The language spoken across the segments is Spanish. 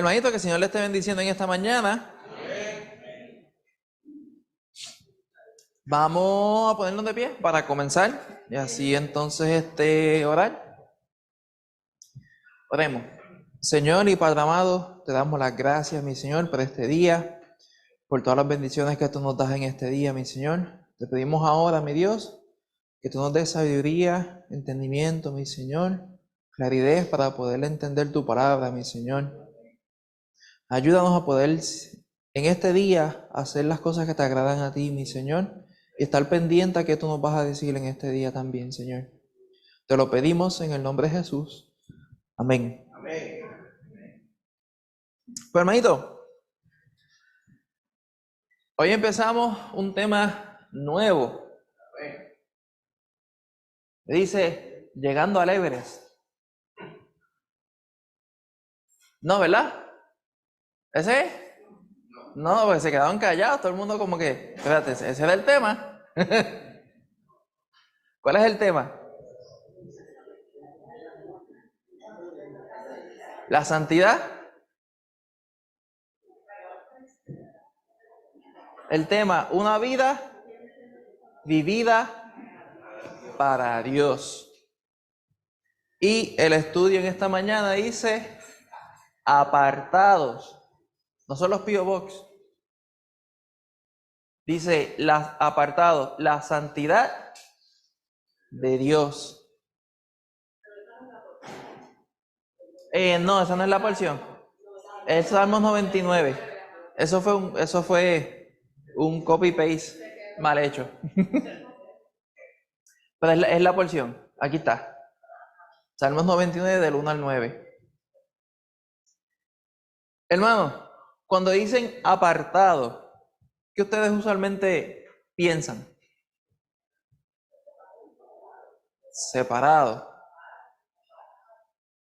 Hermanito, que el Señor le esté bendiciendo en esta mañana. Vamos a ponernos de pie para comenzar y así entonces orar. Oremos. Señor y Padre amado, te damos las gracias, mi Señor, por este día, por todas las bendiciones que tú nos das en este día, mi Señor. Te pedimos ahora, mi Dios, que tú nos des sabiduría, entendimiento, mi Señor, claridad para poder entender tu palabra, mi Señor. Ayúdanos a poder en este día hacer las cosas que te agradan a ti, mi Señor, y estar pendiente a qué tú nos vas a decir en este día también, Señor. Te lo pedimos en el nombre de Jesús. Amén. Amén. Pues, hermanito, hoy empezamos un tema nuevo. Dice, llegando al Everest. No, ¿verdad? ¿Ese es? No, porque se quedaron callados, todo el mundo como que, espérate, ese era el tema. ¿Cuál es el tema? La santidad. El tema, una vida vivida para Dios. Y el estudio en esta mañana dice, apartados. No son los P.O. Box. Dice, apartados, la santidad de Dios. No, esa no es la porción. Es Salmos 99. Eso fue un copy-paste mal hecho. Pero es la porción. Aquí está. Salmos 99 del 1 al 9. Hermano, cuando dicen apartado, ¿qué ustedes usualmente piensan? Separado.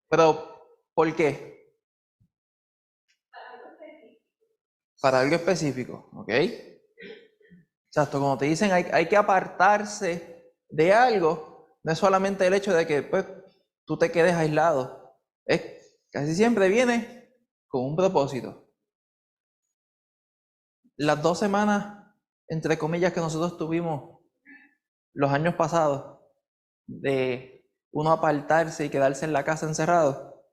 Pero, ¿por qué? Para algo específico, ¿ok? Exacto, como te dicen, hay que apartarse de algo, no es solamente el hecho de que pues, tú te quedes aislado, casi siempre viene con un propósito. Las 2 semanas, entre comillas, que nosotros tuvimos los años pasados, de uno apartarse y quedarse en la casa encerrado,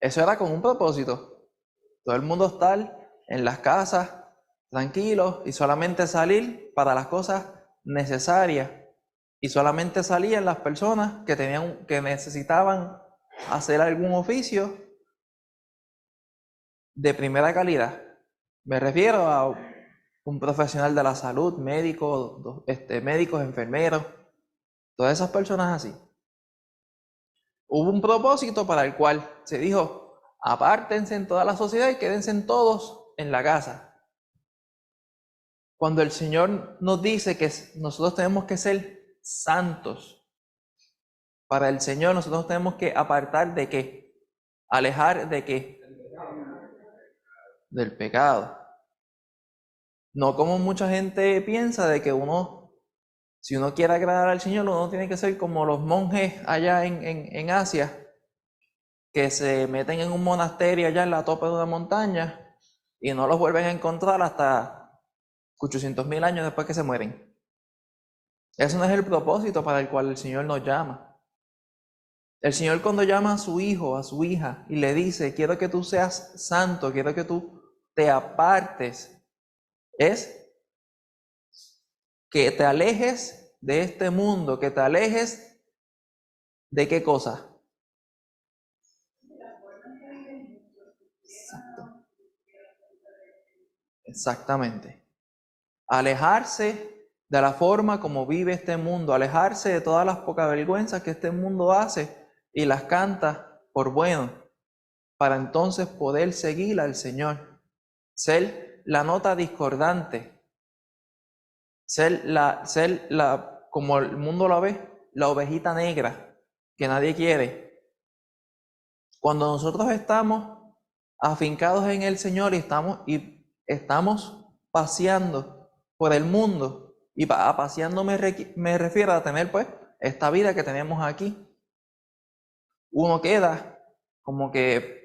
eso era con un propósito. Todo el mundo estar en las casas, tranquilos, y solamente salir para las cosas necesarias. Y solamente salían las personas que necesitaban hacer algún oficio de primera calidad. Me refiero a un profesional de la salud, médicos, enfermeros, todas esas personas así. Hubo un propósito para el cual se dijo, apártense en toda la sociedad y quédense todos en la casa. Cuando el Señor nos dice que nosotros tenemos que ser santos, para el Señor nosotros tenemos que apartar de qué, alejar de qué, del pecado. No como mucha gente piensa de que si uno quiere agradar al Señor, uno tiene que ser como los monjes allá en Asia, que se meten en un monasterio allá en la tope de una montaña y no los vuelven a encontrar hasta 800.000 años después que se mueren. Ese no es el propósito para el cual el Señor nos llama. El Señor cuando llama a su hijo, a su hija, y le dice, quiero que tú seas santo, quiero que tú te apartes, es que te alejes de este mundo, que te alejes de qué cosa. Exacto. Exactamente. Alejarse de la forma como vive este mundo, alejarse de todas las pocas vergüenzas que este mundo hace y las canta por bueno, para entonces poder seguir al Señor, ser la nota discordante, ser como el mundo la ve, la ovejita negra que nadie quiere. Cuando nosotros estamos afincados en el Señor y estamos paseando por el mundo, y a paseando me refiero a tener pues esta vida que tenemos aquí, uno queda como que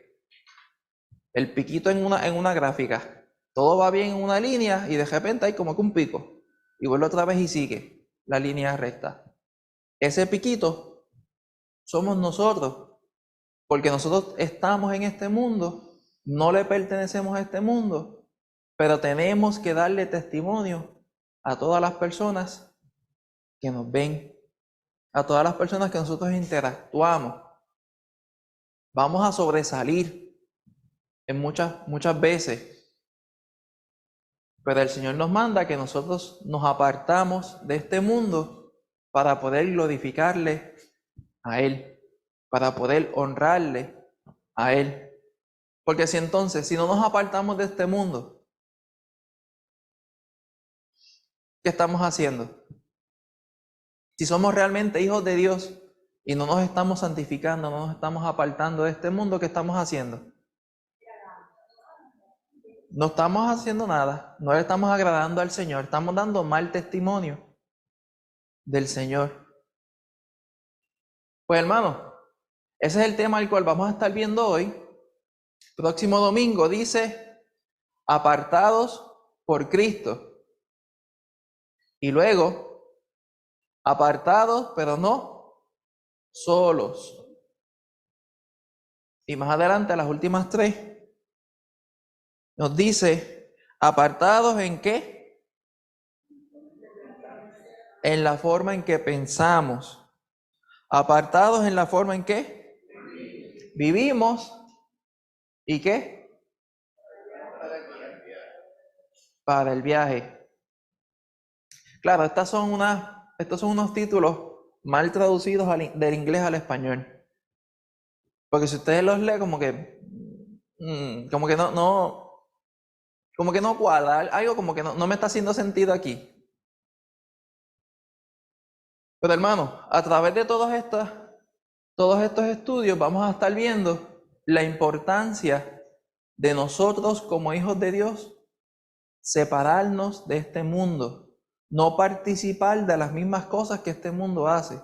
el piquito en una gráfica. Todo va bien en una línea y de repente hay como que un pico. Y vuelve otra vez y sigue la línea recta. Ese piquito somos nosotros, porque nosotros estamos en este mundo, no le pertenecemos a este mundo, pero tenemos que darle testimonio a todas las personas que nos ven, a todas las personas que nosotros interactuamos. Vamos a sobresalir en muchas veces, pero el Señor nos manda que nosotros nos apartamos de este mundo para poder glorificarle a Él, para poder honrarle a Él. Porque si no nos apartamos de este mundo, ¿qué estamos haciendo? Si somos realmente hijos de Dios y no nos estamos santificando, no nos estamos apartando de este mundo, ¿qué estamos haciendo? No estamos haciendo nada, no le estamos agradando al Señor, estamos dando mal testimonio del Señor. Pues hermano, ese es el tema al cual vamos a estar viendo hoy. Próximo domingo dice, apartados por Cristo. Y luego, apartados, pero no solos. Y más adelante, las últimas tres, nos dice, apartados ¿en qué? En la forma en que pensamos. Apartados en la forma en que vivimos. ¿Y qué? Para el viaje. Claro, estos son unos títulos mal traducidos del inglés al español. Porque si ustedes los leen como que como que no cuadra, algo como que no me está haciendo sentido aquí. Pero hermano, a través de todos estos estudios vamos a estar viendo la importancia de nosotros como hijos de Dios separarnos de este mundo, no participar de las mismas cosas que este mundo hace.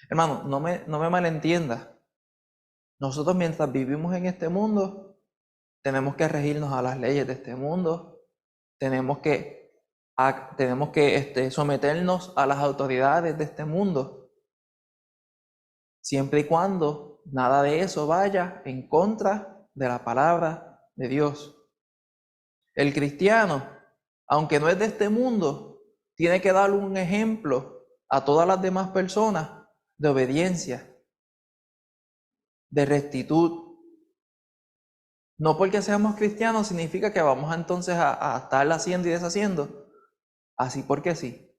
Hermano, no me malentiendas. Nosotros mientras vivimos en este mundo, tenemos que regirnos a las leyes de este mundo, tenemos que someternos a las autoridades de este mundo, siempre y cuando nada de eso vaya en contra de la palabra de Dios. El cristiano, aunque no es de este mundo, tiene que dar un ejemplo a todas las demás personas de obediencia, de rectitud. No porque seamos cristianos significa que vamos entonces a estar haciendo y deshaciendo, así porque sí.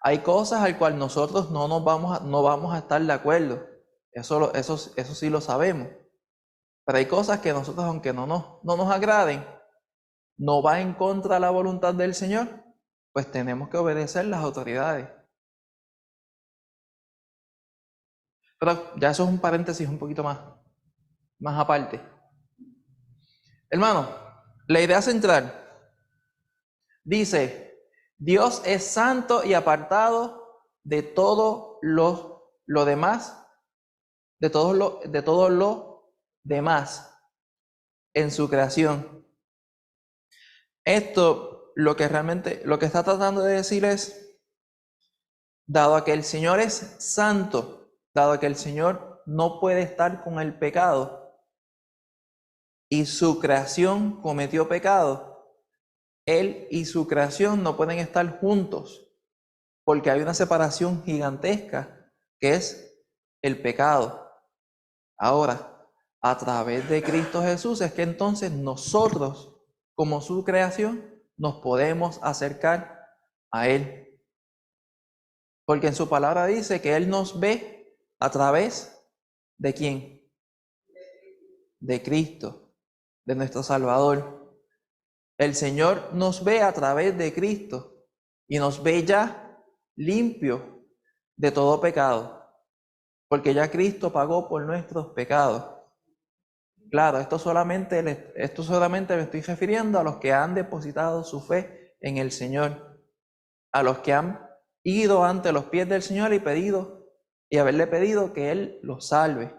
Hay cosas al cual nosotros no vamos a estar de acuerdo, eso sí lo sabemos. Pero hay cosas que nosotros, aunque no nos agraden, no va en contra de la voluntad del Señor, pues tenemos que obedecer las autoridades. Pero ya eso es un paréntesis un poquito más aparte. Hermano, la idea central dice, Dios es santo y apartado de todo lo demás, de todo lo demás en su creación. Esto lo que está tratando de decir es, dado que el Señor es santo, dado que el Señor no puede estar con el pecado y su creación cometió pecado, Él y su creación no pueden estar juntos porque hay una separación gigantesca que es el pecado. Ahora, a través de Cristo Jesús es que entonces nosotros, como su creación, nos podemos acercar a Él. Porque en su palabra dice que Él nos ve a través ¿de quién? De Cristo, de nuestro Salvador. El Señor nos ve a través de Cristo y nos ve ya limpio de todo pecado, porque ya Cristo pagó por nuestros pecados. Claro, esto solamente me estoy refiriendo a los que han depositado su fe en el Señor, a los que han ido ante los pies del Señor y haberle pedido que Él los salve.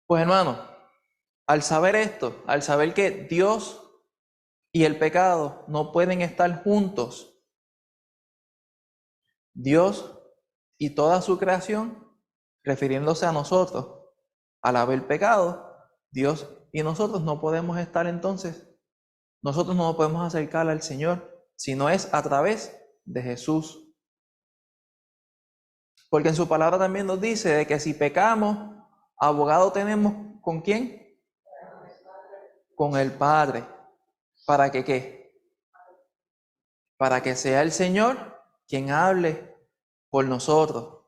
Pues hermano, Al saber esto, al saber que Dios y el pecado no pueden estar juntos, Dios y toda su creación, refiriéndose a nosotros, al haber pecado, Dios y nosotros no podemos estar entonces, nosotros no nos podemos acercar al Señor, si no es a través de Jesús. Porque en su palabra también nos dice de que si pecamos, abogado tenemos ¿con quién? Con el Padre. ¿Para que qué? Para que sea el Señor quien hable por nosotros.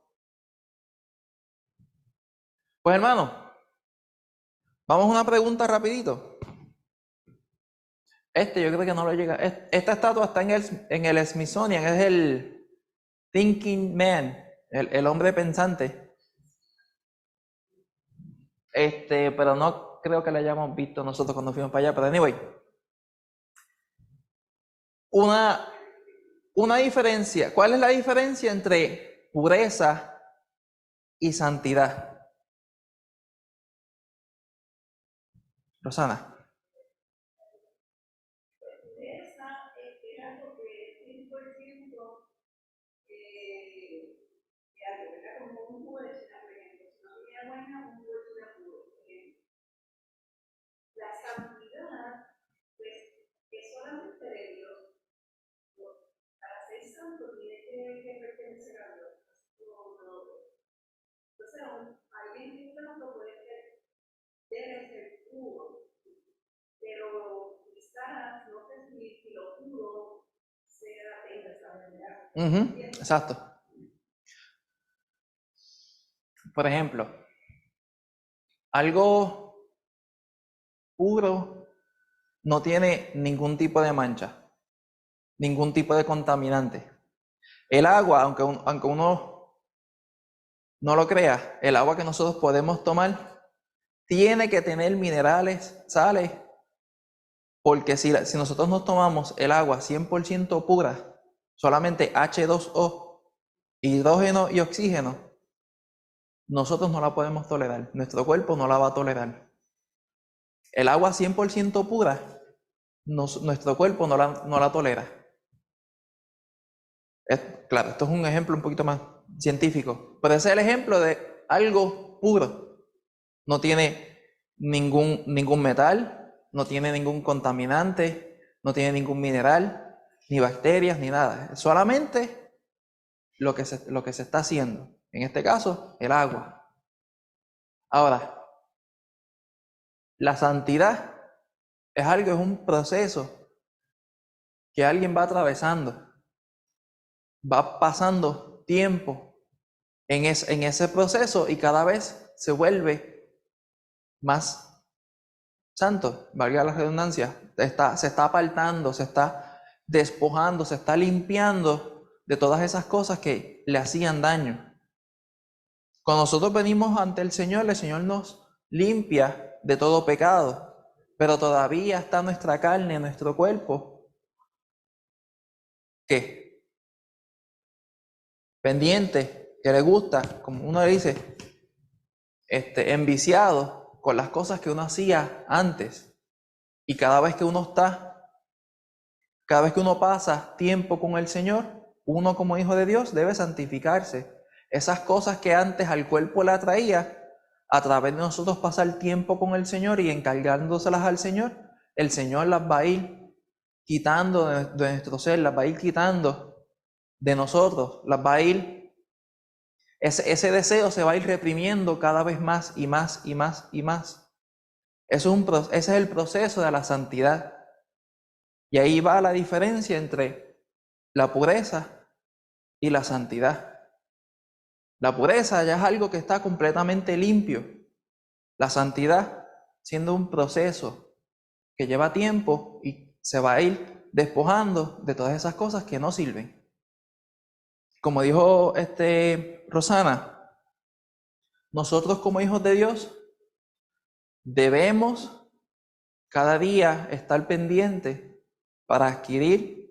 Pues hermano, vamos a una pregunta rapidito. Yo creo que no lo llega. Esta estatua está en el Smithsonian, es el Thinking Man, el hombre pensante. Pero no creo que la hayamos visto nosotros cuando fuimos para allá. Pero anyway, una diferencia. ¿Cuál es la diferencia entre pureza y santidad? Rosana. Exacto. Por ejemplo, algo puro no tiene ningún tipo de mancha, ningún tipo de contaminante. El agua, aunque uno no lo crea, el agua que nosotros podemos tomar tiene que tener minerales, sales, porque si nosotros nos tomamos el agua 100% pura, solamente H2O, hidrógeno y oxígeno, nosotros no la podemos tolerar, nuestro cuerpo no la va a tolerar. El agua 100% pura, nuestro cuerpo no la tolera. Claro, esto es un ejemplo un poquito más científico, pero ese es el ejemplo de algo puro. No tiene ningún metal, no tiene ningún contaminante, no tiene ningún mineral, ni bacterias, ni nada. Es solamente lo que se está haciendo. En este caso, el agua. Ahora, la santidad es un proceso que alguien va atravesando, va pasando tiempo en ese proceso y cada vez se vuelve más santo, valga la redundancia, se está apartando, se está despojando, se está limpiando de todas esas cosas que le hacían daño. Cuando nosotros venimos ante el Señor nos limpia de todo pecado, pero todavía está nuestra carne, nuestro cuerpo, ¿qué? Pendiente, que le gusta, como uno le dice, enviciado con las cosas que uno hacía antes. Y cada vez que uno pasa tiempo con el Señor, uno como hijo de Dios debe santificarse. Esas cosas que antes al cuerpo le atraía, a través de nosotros pasar tiempo con el Señor y encargándoselas al Señor, el Señor las va a ir quitando de nuestro ser, las va a ir quitando de nosotros, las va a ir, ese deseo se va a ir reprimiendo cada vez más y más y más y más. Ese es el proceso de la santidad. Y ahí va la diferencia entre la pureza y la santidad. La pureza ya es algo que está completamente limpio. La santidad siendo un proceso que lleva tiempo y se va a ir despojando de todas esas cosas que no sirven. Como dijo Rosana, nosotros como hijos de Dios debemos cada día estar pendientes para adquirir,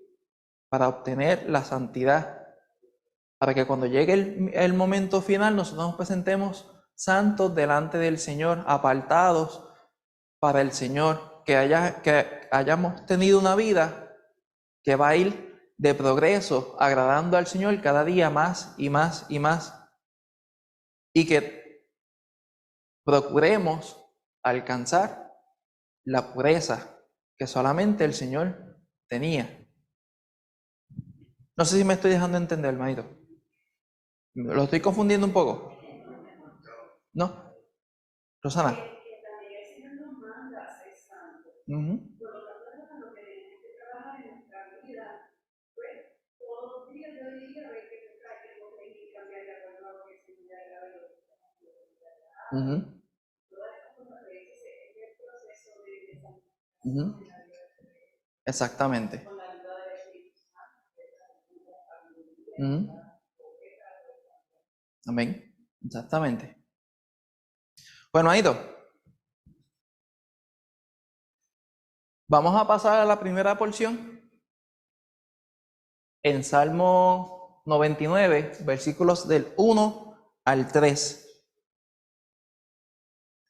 para obtener la santidad, para que cuando llegue el momento final nosotros nos presentemos santos delante del Señor, apartados para el Señor, que hayamos tenido una vida que va a ir de progreso, agradando al Señor cada día más y más y más, y que procuremos alcanzar la pureza que solamente el Señor tenía. No sé si me estoy dejando entender, hermanito. ¿Lo estoy confundiendo un poco? ¿No? Rosana. Ujú. Ujú. Ujú. Exactamente. Ujú. Amén. Exactamente. Bueno, Aito, vamos a pasar a la primera porción en Salmo 99, versículos del 1 al 3.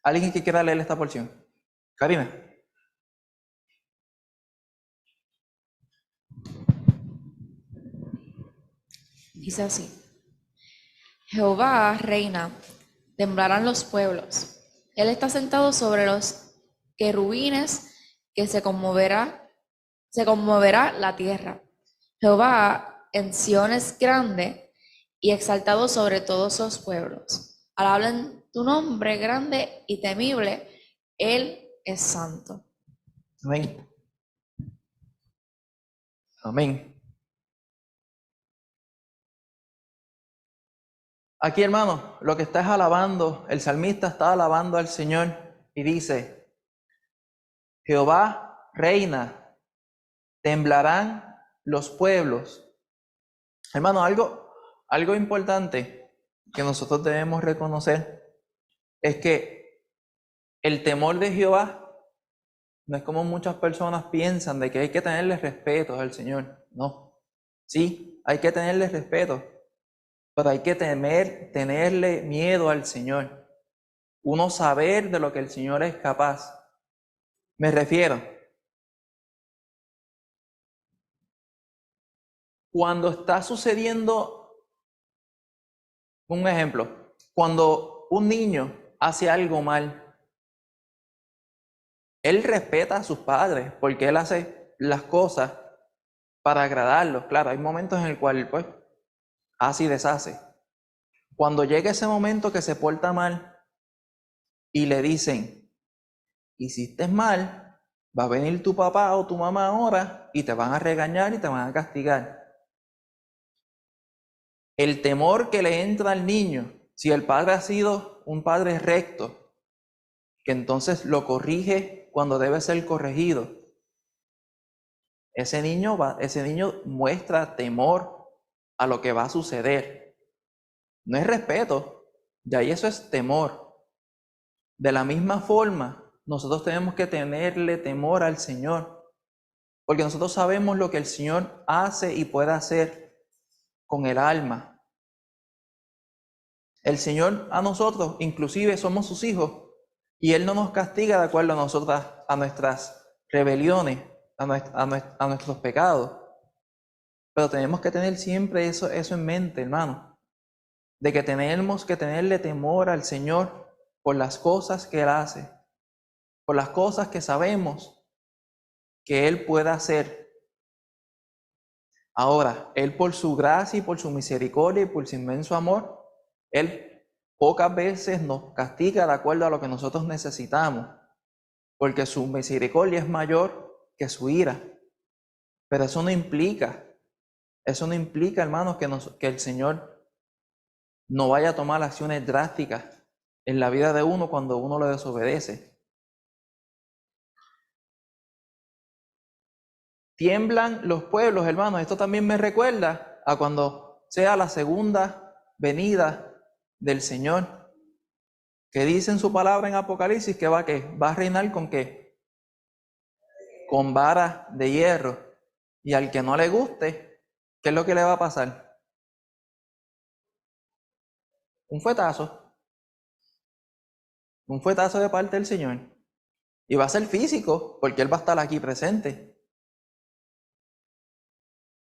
¿Alguien que quiera leer esta porción? Karina. Dice así: Jehová reina, temblarán los pueblos. Él está sentado sobre los querubines, que se conmoverá la tierra. Jehová en Sión es grande y exaltado sobre todos los pueblos. Alaben tu nombre grande y temible, Él es santo. Amén. Amén. Aquí, hermano, lo que está es alabando, el salmista está alabando al Señor y dice: Jehová reina, temblarán los pueblos. Hermano, algo importante que nosotros debemos reconocer es que el temor de Jehová no es como muchas personas piensan, de que hay que tenerle respeto al Señor. No. Sí, hay que tenerle respeto, pero hay que tenerle miedo al Señor. Uno saber de lo que el Señor es capaz. Me refiero, cuando está sucediendo, un ejemplo, cuando un niño hace algo mal, él respeta a sus padres porque él hace las cosas para agradarlos. Claro, hay momentos en el cual pues hace y deshace. Cuando llega ese momento que se porta mal y le dicen: hiciste mal, va a venir tu papá o tu mamá ahora y te van a regañar y te van a castigar. El temor que le entra al niño, si el padre ha sido un padre recto, que entonces lo corrige cuando debe ser corregido, ese niño muestra temor a lo que va a suceder. No es respeto, de ahí eso es temor. De la misma forma, nosotros tenemos que tenerle temor al Señor, porque nosotros sabemos lo que el Señor hace y puede hacer con el alma. El Señor a nosotros, inclusive somos sus hijos, y Él no nos castiga de acuerdo a nuestras rebeliones, a nuestros pecados. Pero tenemos que tener siempre eso en mente, hermano, de que tenemos que tenerle temor al Señor por las cosas que Él hace, por las cosas que sabemos que Él puede hacer. Ahora, Él por su gracia y por su misericordia y por su inmenso amor, Él pocas veces nos castiga de acuerdo a lo que nosotros necesitamos, porque su misericordia es mayor que su ira. Pero eso no implica, hermanos, que el Señor no vaya a tomar acciones drásticas en la vida de uno cuando uno le desobedece. Tiemblan los pueblos, hermanos. Esto también me recuerda a cuando sea la segunda venida del Señor, que dice en su palabra en Apocalipsis que va a reinar con qué, con vara de hierro. Y al que no le guste, ¿qué es lo que le va a pasar? Un fuetazo de parte del Señor. Y va a ser físico, porque Él va a estar aquí presente.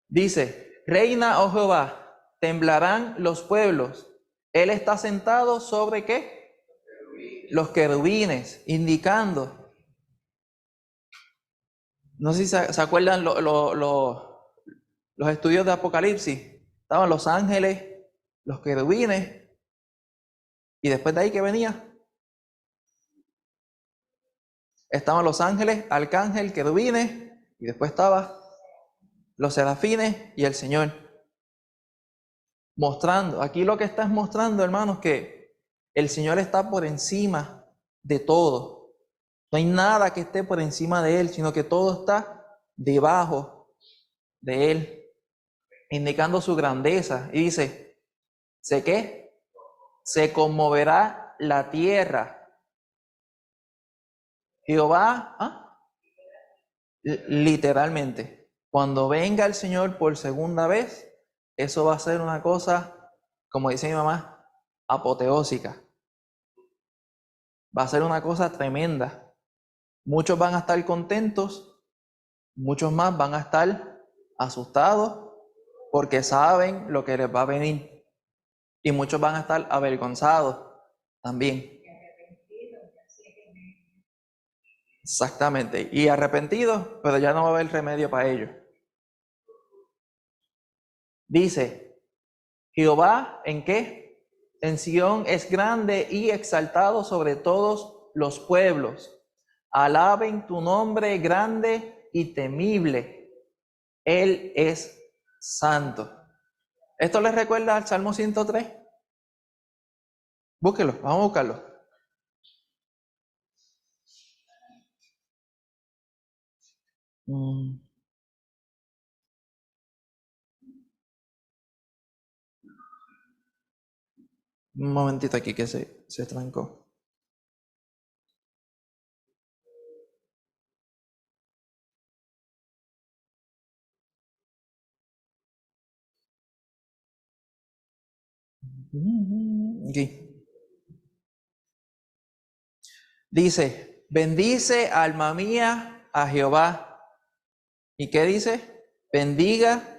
Dice, reina, oh Jehová, temblarán los pueblos. Él está sentado sobre ¿qué? Los querubines, indicando. No sé si se acuerdan los estudios de Apocalipsis. Estaban los ángeles, los querubines, y después de ahí, ¿qué venía? Estaban los ángeles, arcángel, querubines, y después estaba los serafines y el Señor. Mostrando, aquí lo que está es mostrando, hermanos, que el Señor está por encima de todo. No hay nada que esté por encima de Él, sino que todo está debajo de Él, indicando su grandeza. Y dice, ¿sé qué? Se conmoverá la tierra. Jehová, literalmente, cuando venga el Señor por segunda vez, eso va a ser una cosa, como dice mi mamá, apoteósica. Va a ser una cosa tremenda. Muchos van a estar contentos, muchos más van a estar asustados porque saben lo que les va a venir. Y muchos van a estar avergonzados también. Exactamente. Y arrepentidos, pero ya no va a haber remedio para ellos. Dice, Jehová, ¿en qué? En Sión es grande y exaltado sobre todos los pueblos. Alaben tu nombre grande y temible. Él es santo. ¿Esto les recuerda al Salmo 103? Búsquelo, vamos a buscarlo. Un momentito aquí que se trancó. Aquí. Dice, bendice alma mía a Jehová. ¿Y qué dice? Bendiga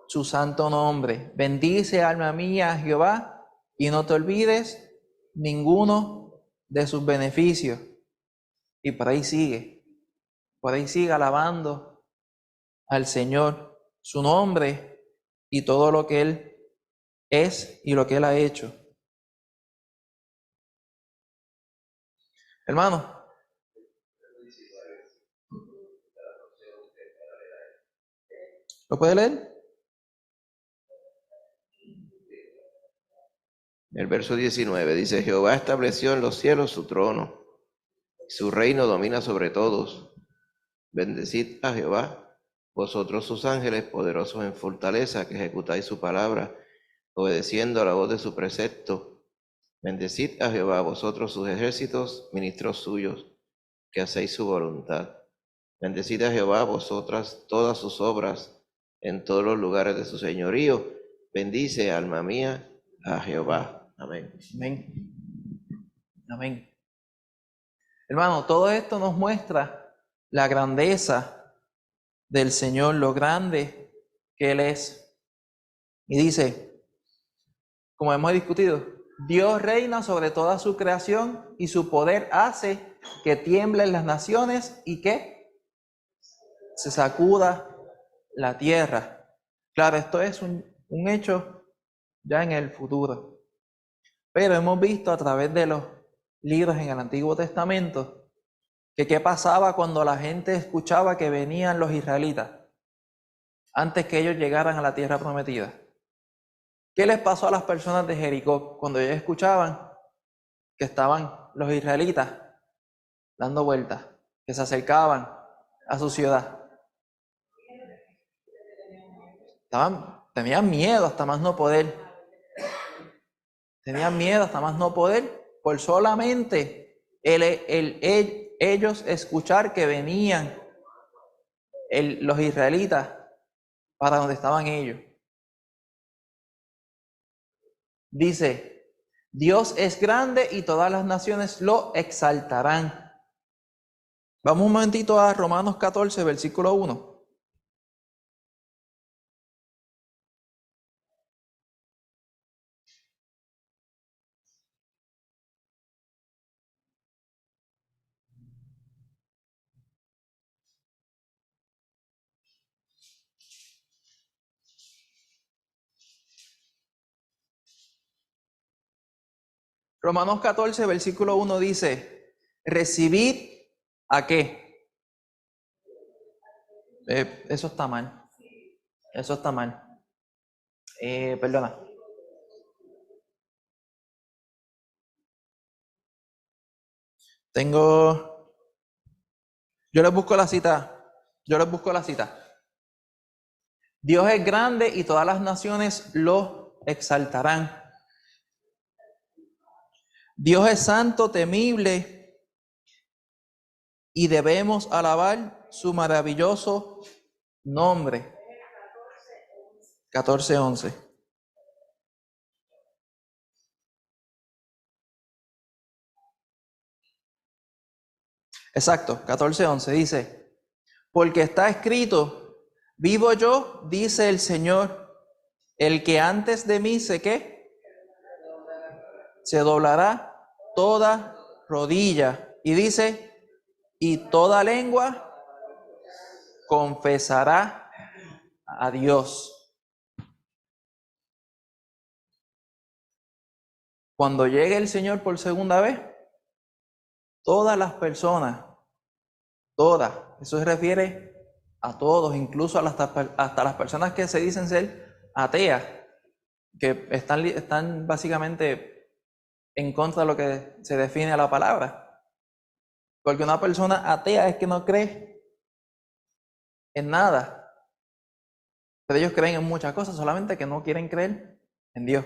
su santo nombre. Bendice alma mía a Jehová y no te olvides ninguno de sus beneficios. Y por ahí sigue alabando al Señor, su nombre y todo lo que Él es y lo que Él ha hecho. Hermano, ¿lo puede leer? El verso 19 dice, Jehová estableció en los cielos su trono, su reino domina sobre todos. Bendecid a Jehová, vosotros sus ángeles poderosos en fortaleza, que ejecutáis su palabra, obedeciendo a la voz de su precepto. Bendecid a Jehová, vosotros sus ejércitos, ministros suyos, que hacéis su voluntad. Bendecid a Jehová, vosotras todas sus obras, en todos los lugares de su señorío. Bendice, alma mía, a Jehová. Amén. Amén. Amén. Hermano, todo esto nos muestra la grandeza del Señor, lo grande que Él es. Y dice, como hemos discutido, Dios reina sobre toda su creación y su poder hace que tiemblen las naciones y que se sacuda la tierra. Claro, esto es un hecho ya en el futuro. Pero hemos visto a través de los libros en el Antiguo Testamento que qué pasaba cuando la gente escuchaba que venían los israelitas antes que ellos llegaran a la tierra prometida. ¿Qué les pasó a las personas de Jericó cuando ellos escuchaban que estaban los israelitas dando vueltas, que se acercaban a su ciudad? Tenían miedo hasta más no poder. Tenían miedo hasta más no poder por solamente ellos escuchar que venían los israelitas para donde estaban ellos. Dice, Dios es grande y todas las naciones lo exaltarán. Vamos un momentito a Romanos 14, versículo 1. Romanos 14, versículo 1 dice, recibid ¿a qué? Eso está mal. Eso está mal. Perdona. Yo les busco la cita. Dios es grande y todas las naciones lo exaltarán. Dios es santo, temible, y debemos alabar su maravilloso nombre. 14:11. Exacto, 14:11 dice, porque está escrito, vivo yo, dice el Señor, el que antes de mí se doblará toda rodilla. Y dice, y toda lengua confesará a Dios. Cuando llegue el Señor por segunda vez, todas las personas, todas, eso se refiere a todos, incluso hasta las personas que se dicen ser ateas, que están básicamente en contra de lo que se define a la palabra. Porque una persona atea es que no cree en nada. Pero ellos creen en muchas cosas, solamente que no quieren creer en Dios.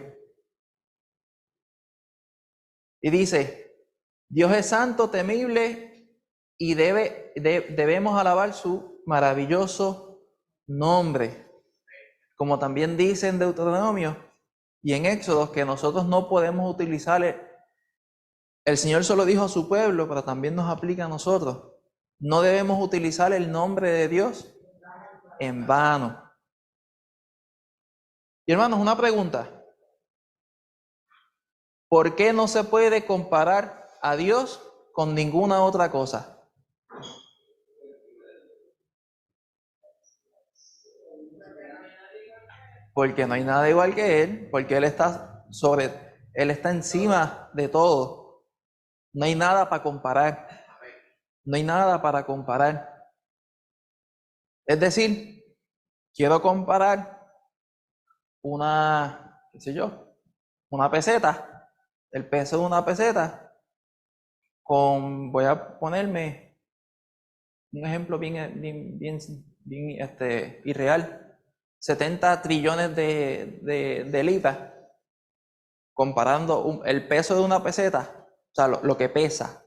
Y dice, Dios es santo, temible, y debemos alabar su maravilloso nombre. Como también dice en Deuteronomio y en Éxodo, que nosotros no podemos utilizar, el Señor solo dijo a su pueblo, pero también nos aplica a nosotros. No debemos utilizar el nombre de Dios en vano. Y hermanos, una pregunta. ¿Por qué no se puede comparar a Dios con ninguna otra cosa? Porque no hay nada igual que Él, porque Él está encima de todo. No hay nada para comparar. No hay nada para comparar. Es decir, quiero comparar una peseta, el peso de una peseta, voy a ponerme un ejemplo bien irreal, 70 trillones de libras, comparando el peso de una peseta, o sea, lo que pesa,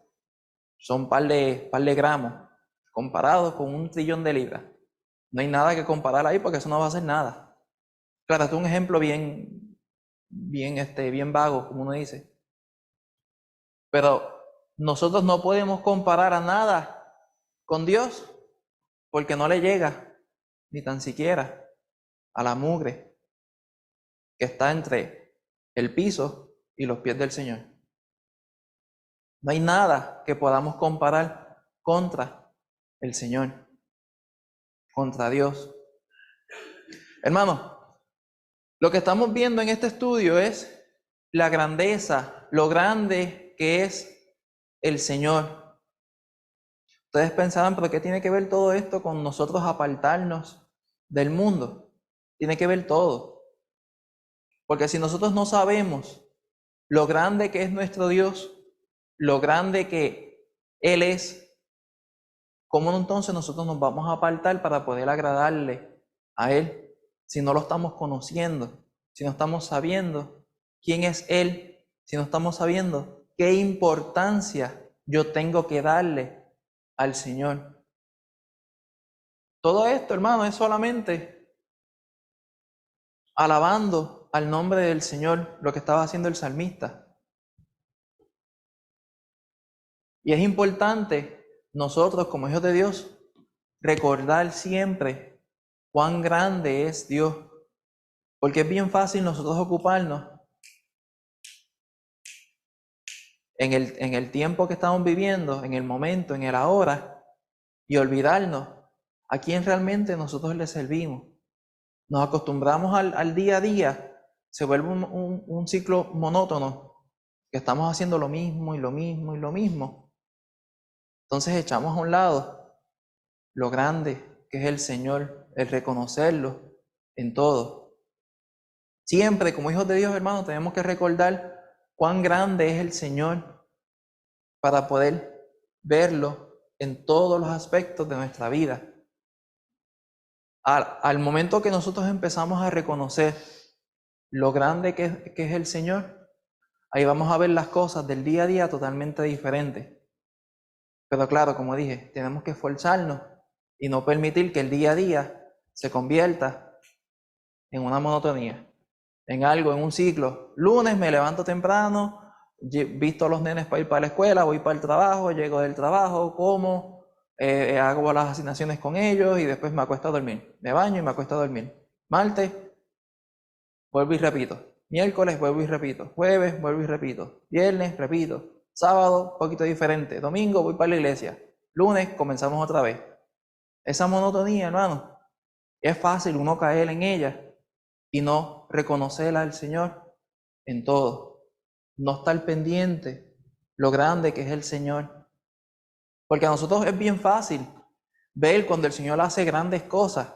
son par de gramos, comparado con 1 trillón de libras. No hay nada que comparar ahí porque eso no va a hacer nada. Claro, esto es un ejemplo bien vago, como uno dice. Pero nosotros no podemos comparar a nada con Dios porque no le llega ni tan siquiera a la mugre que está entre el piso y los pies del Señor. No hay nada que podamos comparar contra el Señor, contra Dios. Hermanos, lo que estamos viendo en este estudio es la grandeza, lo grande que es el Señor. Ustedes pensaban, ¿pero qué tiene que ver todo esto con nosotros apartarnos del mundo? Tiene que ver todo. Porque si nosotros no sabemos lo grande que es nuestro Dios, lo grande que Él es, ¿cómo entonces nosotros nos vamos a apartar para poder agradarle a Él? Si no lo estamos conociendo, si no estamos sabiendo quién es Él, si no estamos sabiendo qué importancia yo tengo que darle al Señor. Todo esto, hermano, es solamente alabando al nombre del Señor, lo que estaba haciendo el salmista. Y es importante nosotros como hijos de Dios recordar siempre cuán grande es Dios, porque es bien fácil nosotros ocuparnos en el tiempo que estamos viviendo, en el momento, en el ahora, y olvidarnos a quién realmente nosotros le servimos. Nos acostumbramos al día a día, se vuelve un ciclo monótono, que estamos haciendo lo mismo y lo mismo y lo mismo. Entonces echamos a un lado lo grande que es el Señor, el reconocerlo en todo. Siempre como hijos de Dios, hermanos, tenemos que recordar cuán grande es el Señor para poder verlo en todos los aspectos de nuestra vida. Al momento que nosotros empezamos a reconocer lo grande que es el Señor, ahí vamos a ver las cosas del día a día totalmente diferentes. Pero claro, como dije, tenemos que esforzarnos y no permitir que el día a día se convierta en una monotonía, en algo, en un ciclo. Lunes me levanto temprano, visto a los nenes para ir para la escuela, voy para el trabajo, llego del trabajo, como, hago las asignaciones con ellos y después me acuesto a dormir. Me baño y me acuesto a dormir. Martes, vuelvo y repito. Miércoles, vuelvo y repito. Jueves, vuelvo y repito. Viernes, repito. Sábado, un poquito diferente. Domingo, voy para la iglesia. Lunes, comenzamos otra vez. Esa monotonía, hermano, es fácil uno caer en ella y no reconocer al Señor en todo. No estar pendiente lo grande que es el Señor. Porque a nosotros es bien fácil ver cuando el Señor hace grandes cosas.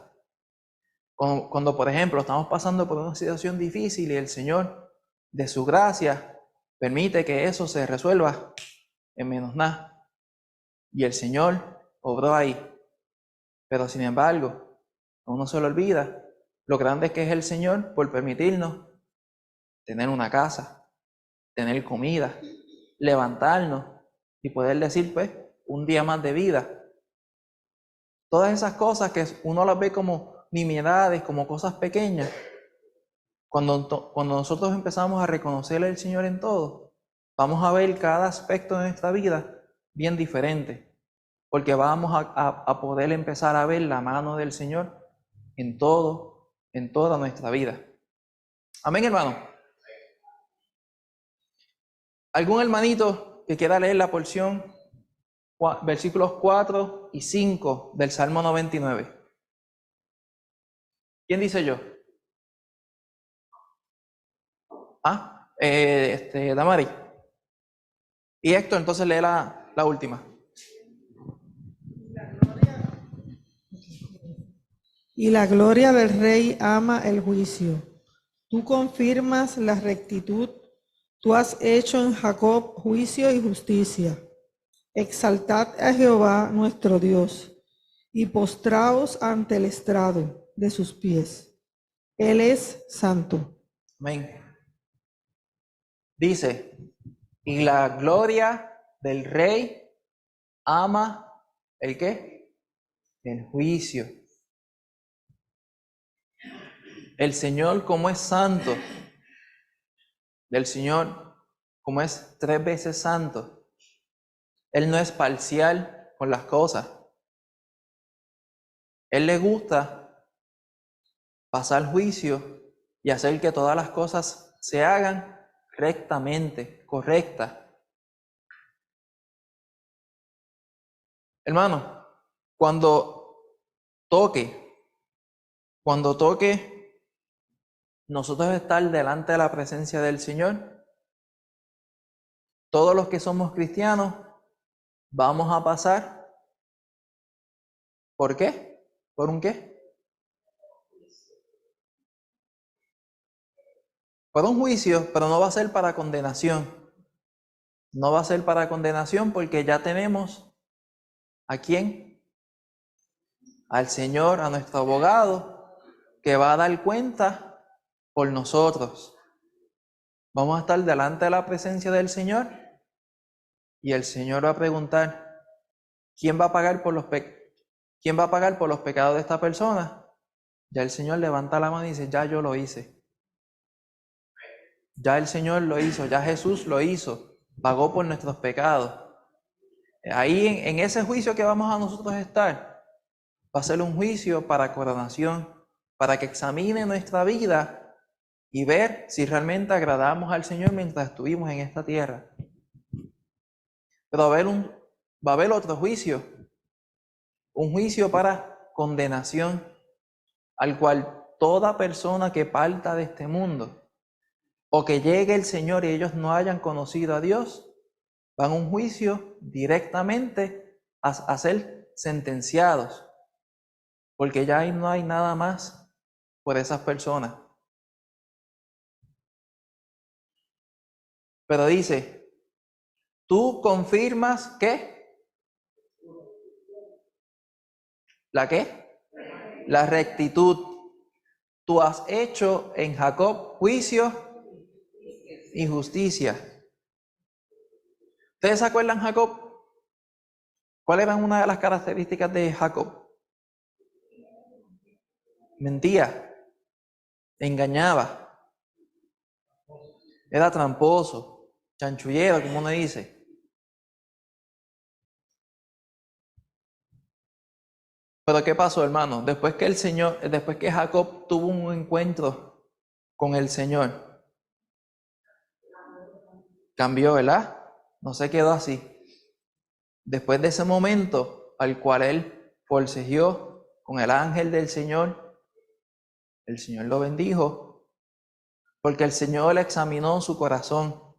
Cuando, por ejemplo, estamos pasando por una situación difícil y el Señor, de su gracia, permite que eso se resuelva en menos nada. Y el Señor obró ahí. Pero sin embargo, a uno se le olvida lo grande que es el Señor por permitirnos tener una casa, tener comida, levantarnos y poder decir, pues, un día más de vida. Todas esas cosas que uno las ve como nimiedades, como cosas pequeñas, cuando nosotros empezamos a reconocer al Señor en todo, vamos a ver cada aspecto de nuestra vida bien diferente, porque vamos a poder empezar a ver la mano del Señor en todo, en toda nuestra vida. Amén, hermano. ¿Algún hermanito que quiera leer la porción, versículos 4 y 5 del Salmo 99? ¿Quién dice yo? Damari. Y Héctor, entonces lee la última. Y la gloria del Rey ama el juicio. Tú confirmas la rectitud. Tú has hecho en Jacob juicio y justicia. Exaltad a Jehová nuestro Dios y postraos ante el estrado de sus pies. Él es santo. Amén. Dice, y la gloria del Rey ama ¿el qué? El juicio. El Señor, como es santo, del Señor, como es 3 veces santo, Él no es parcial con las cosas. Él le gusta pasar juicio y hacer que todas las cosas se hagan rectamente, correctas. Hermano, cuando toque nosotros estar delante de la presencia del Señor, todos los que somos cristianos vamos a pasar, ¿por qué? ¿Por un qué? Por un juicio, pero no va a ser para condenación. No va a ser para condenación porque ya tenemos ¿a quién? Al Señor, a nuestro abogado, que va a dar cuenta por nosotros. Vamos a estar delante de la presencia del Señor y el Señor va a preguntar, ¿quién va a pagar por los pecados de esta persona? Ya el Señor levanta la mano y dice, ya yo lo hice. Ya el Señor lo hizo, ya Jesús lo hizo, pagó por nuestros pecados. Ahí en ese juicio que vamos a nosotros estar, va a ser un juicio para coronación, para que examine nuestra vida y ver si realmente agradamos al Señor mientras estuvimos en esta tierra. Pero va a haber otro juicio, un juicio para condenación, al cual toda persona que parta de este mundo o que llegue el Señor y ellos no hayan conocido a Dios, van a un juicio directamente a ser sentenciados, porque ya ahí no hay nada más por esas personas. Pero dice, tú confirmas ¿qué? ¿La qué? La rectitud. Tú has hecho en Jacob juicio y justicia. ¿Ustedes se acuerdan Jacob? ¿Cuál era una de las características de Jacob? Mentía, engañaba, era tramposo, chanchullero, como uno dice. Pero ¿qué pasó, hermano? Después que Jacob tuvo un encuentro con el Señor, cambió, ¿verdad? No se quedó así. Después de ese momento al cual él forcejeó con el ángel del Señor, el Señor lo bendijo, porque el Señor le examinó su corazón.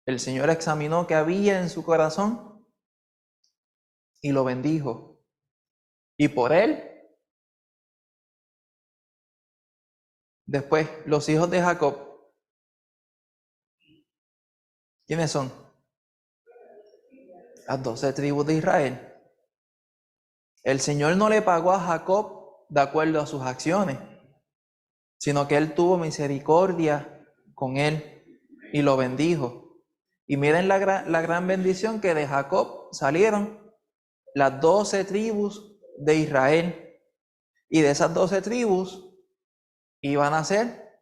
El Señor examinó qué había en su corazón y lo bendijo. Y por él, después, los hijos de Jacob, ¿quiénes son? Las 12 tribus de Israel. El Señor no le pagó a Jacob de acuerdo a sus acciones, sino que él tuvo misericordia con él y lo bendijo. Y miren la gran bendición que de Jacob salieron las 12 tribus de Israel. Y de esas 12 tribus iban a ser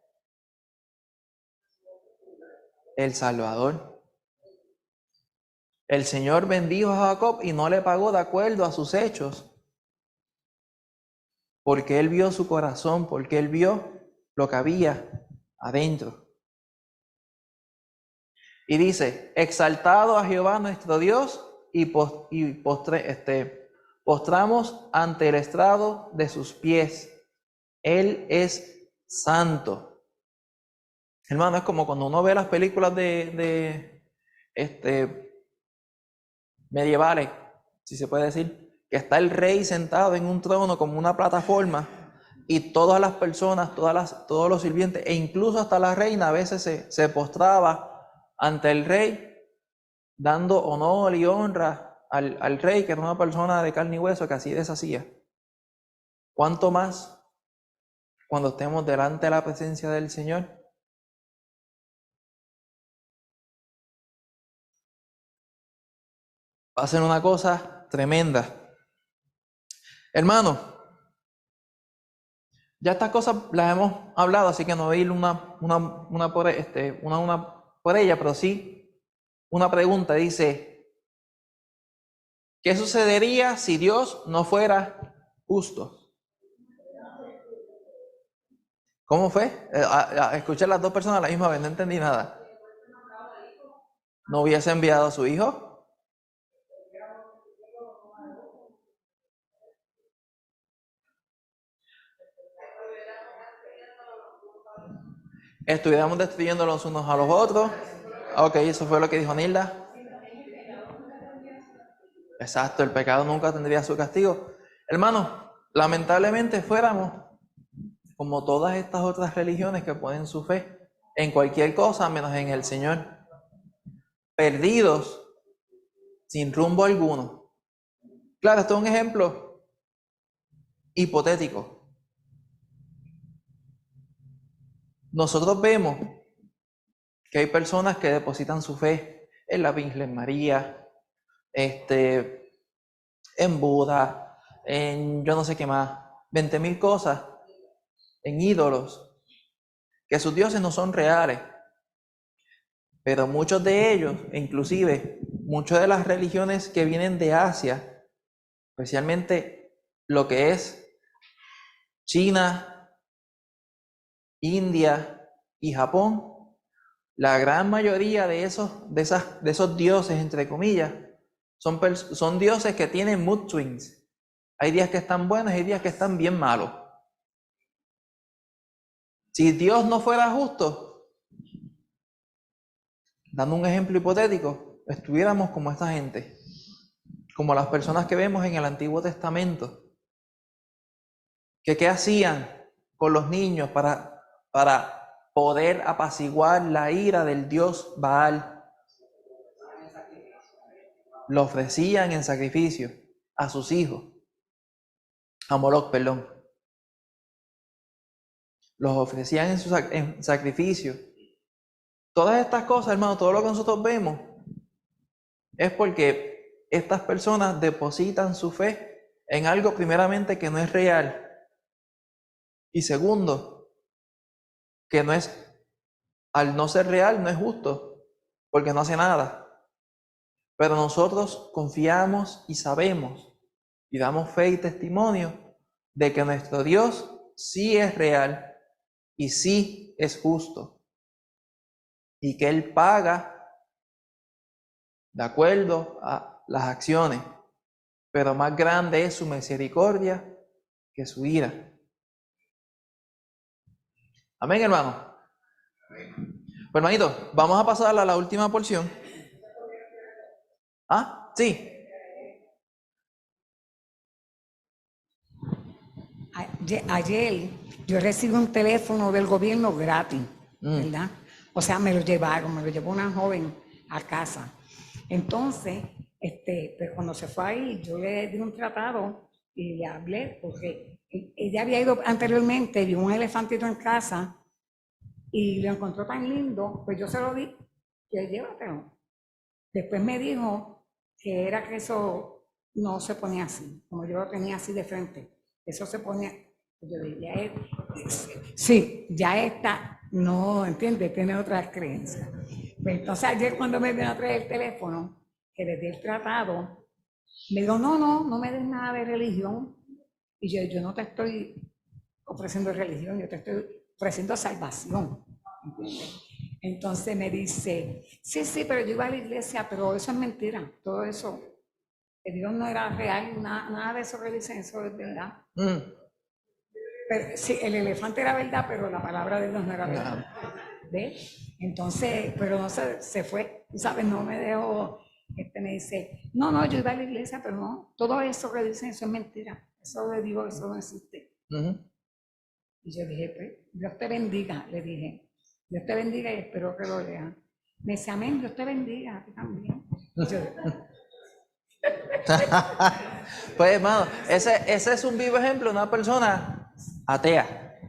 el Salvador. El Señor bendijo a Jacob y no le pagó de acuerdo a sus hechos, porque él vio su corazón, porque él vio lo que había adentro. Y dice, exaltado a Jehová nuestro Dios y postramos ante el estrado de sus pies. Él es santo. Hermano, es como cuando uno ve las películas medievales, si se puede decir, que está el rey sentado en un trono como una plataforma y todas las personas, todos los sirvientes e incluso hasta la reina a veces se postraba ante el rey, dando honor y honra al rey, que era una persona de carne y hueso que así deshacía. ¿Cuánto más cuando estemos delante de la presencia del Señor? Va a ser una cosa tremenda. Hermano, ya estas cosas las hemos hablado, así que no voy a ir una por ella, pero sí una pregunta. Dice, ¿qué sucedería si Dios no fuera justo? ¿Cómo fue? Escuché las dos personas a la misma vez, no entendí nada. ¿No hubiese enviado a su hijo? ¿Estuviéramos destruyendo los unos a los otros? Ok, eso fue lo que dijo Nilda. Exacto, el pecado nunca tendría su castigo. Hermanos, lamentablemente fuéramos como todas estas otras religiones que ponen su fe en cualquier cosa menos en el Señor. Perdidos, sin rumbo alguno. Claro, esto es un ejemplo hipotético. Nosotros vemos que hay personas que depositan su fe en la Virgen María, en Buda, en yo no sé qué más, 20,000 cosas, en ídolos, que sus dioses no son reales, pero muchos de ellos, inclusive muchas de las religiones que vienen de Asia, especialmente lo que es China, India y Japón, la gran mayoría de esos dioses, entre comillas, son dioses que tienen mood swings. Hay días que están buenos, hay días que están bien malos. Si Dios no fuera justo, dando un ejemplo hipotético, estuviéramos como esta gente, como las personas que vemos en el Antiguo Testamento, que qué hacían con los niños para poder apaciguar la ira del dios Baal. Lo ofrecían en sacrificio a sus hijos, a Moloch, perdón. Los ofrecían en sacrificio. Todas estas cosas, hermano, todo lo que nosotros vemos es porque estas personas depositan su fe en algo primeramente que no es real. Y segundo, que no es, al no ser real, no es justo, porque no hace nada. Pero nosotros confiamos y sabemos y damos fe y testimonio de que nuestro Dios sí es real y sí es justo. Y que Él paga de acuerdo a las acciones. Pero más grande es su misericordia que su ira. Amén, hermano. Pues, hermanito, vamos a pasar a la última porción. ¿Ah? Sí. Ayer yo recibí un teléfono del gobierno gratis, ¿verdad? O sea, me lo llevó una joven a casa. Entonces, pues cuando se fue ahí, yo le di un tratado y le hablé, porque ella había ido anteriormente, vio un elefantito en casa y lo encontró tan lindo, pues yo se lo di, que llévatelo. Después me dijo que era que eso no se ponía así, como yo lo tenía así de frente. Eso se ponía, yo dije, ya está, no, ¿entiendes? Tiene otras creencias. Pues entonces ayer cuando me vino a traer el teléfono, que le di el tratado, me dijo, no me des nada de religión. Y yo no te estoy ofreciendo religión, yo te estoy ofreciendo salvación. ¿Entiendes? Entonces me dice, sí, pero yo iba a la iglesia, pero eso es mentira, todo eso, que Dios no era real, nada de eso que dicen, eso es verdad. Pero, sí, el elefante era verdad, pero la palabra de Dios no era verdad. ¿Ves? Entonces, pero no se fue, ¿sabes? No me dejó, me dice, no, yo iba a la iglesia, pero no, todo eso que dicen, eso es mentira, eso de Dios, eso no existe. Y yo dije, pues, Dios te bendiga, le dije. Dios te bendiga y espero que lo lean. Me dice, amén, Dios te bendiga, a ti también. Pues, hermano, ese es un vivo ejemplo de una persona atea,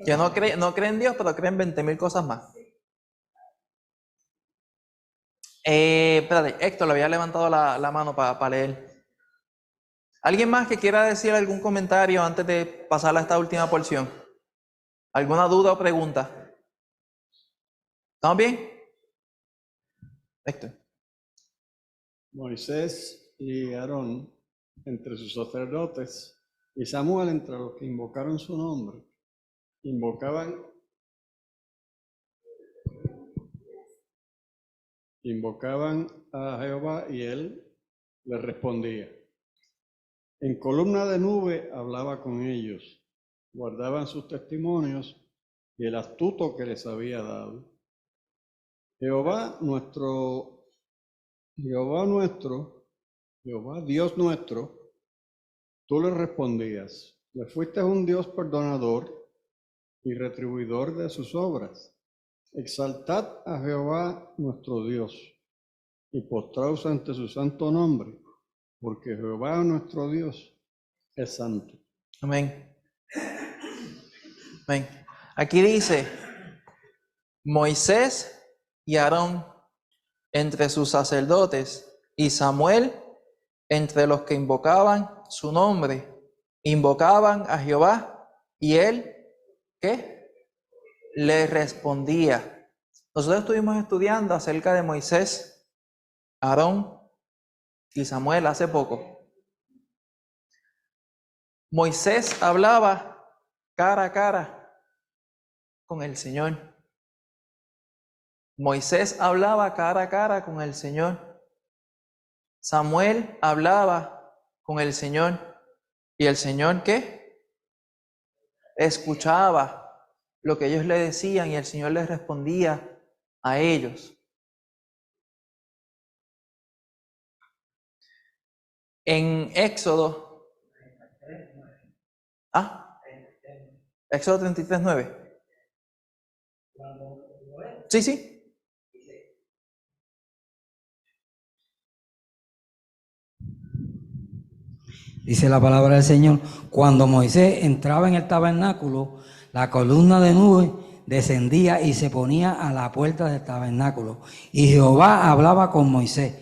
que no cree en Dios, pero cree en 20,000 cosas más. Espérate, Héctor, le había levantado la mano para leer. ¿Alguien más que quiera decir algún comentario antes de pasar a esta última porción? ¿Alguna duda o pregunta? ¿Estamos bien? Héctor. Moisés y Aarón entre sus sacerdotes y Samuel entre los que invocaron su nombre, invocaban a Jehová y él les respondía. En columna de nube hablaba con ellos, guardaban sus testimonios y el astuto que les había dado. Jehová Dios nuestro, tú le respondías, le fuiste un Dios perdonador y retribuidor de sus obras. Exaltad a Jehová nuestro Dios y postraos ante su santo nombre, porque Jehová nuestro Dios es santo. Amén. Amén. Aquí dice, Moisés y Aarón entre sus sacerdotes y Samuel entre los que invocaban su nombre, invocaban a Jehová y él, ¿qué? Le respondía. Nosotros estuvimos estudiando acerca de Moisés, Aarón y Samuel hace poco. Moisés hablaba cara a cara con el Señor. Moisés hablaba cara a cara con el Señor. Samuel hablaba con el Señor. ¿Y el Señor qué? Escuchaba lo que ellos le decían y el Señor les respondía a ellos. En Éxodo, Éxodo 33:9. Sí. Dice la palabra del Señor, cuando Moisés entraba en el tabernáculo, la columna de nube descendía y se ponía a la puerta del tabernáculo. Y Jehová hablaba con Moisés.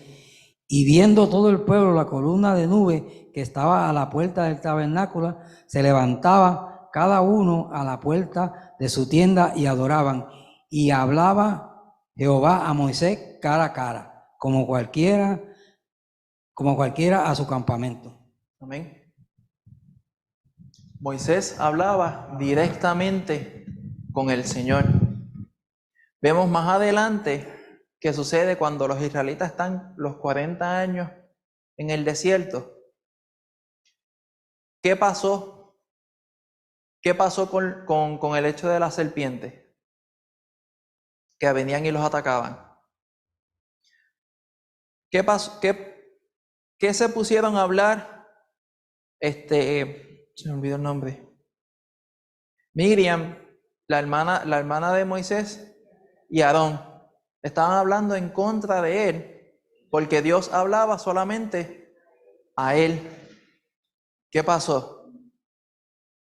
Y viendo todo el pueblo la columna de nube que estaba a la puerta del tabernáculo, se levantaba cada uno a la puerta de su tienda y adoraban. Y hablaba Jehová a Moisés cara a cara, como cualquiera a su campamento. Amén. Moisés hablaba directamente con el Señor. Vemos más adelante qué sucede cuando los israelitas están los 40 años en el desierto. ¿Qué pasó? ¿Qué pasó con el hecho de la serpiente? Que venían y los atacaban. ¿Qué pasó? ¿Qué se pusieron a hablar? Se me olvidó el nombre. Miriam, la hermana de Moisés, y Aarón estaban hablando en contra de él, porque Dios hablaba solamente a él. ¿Qué pasó?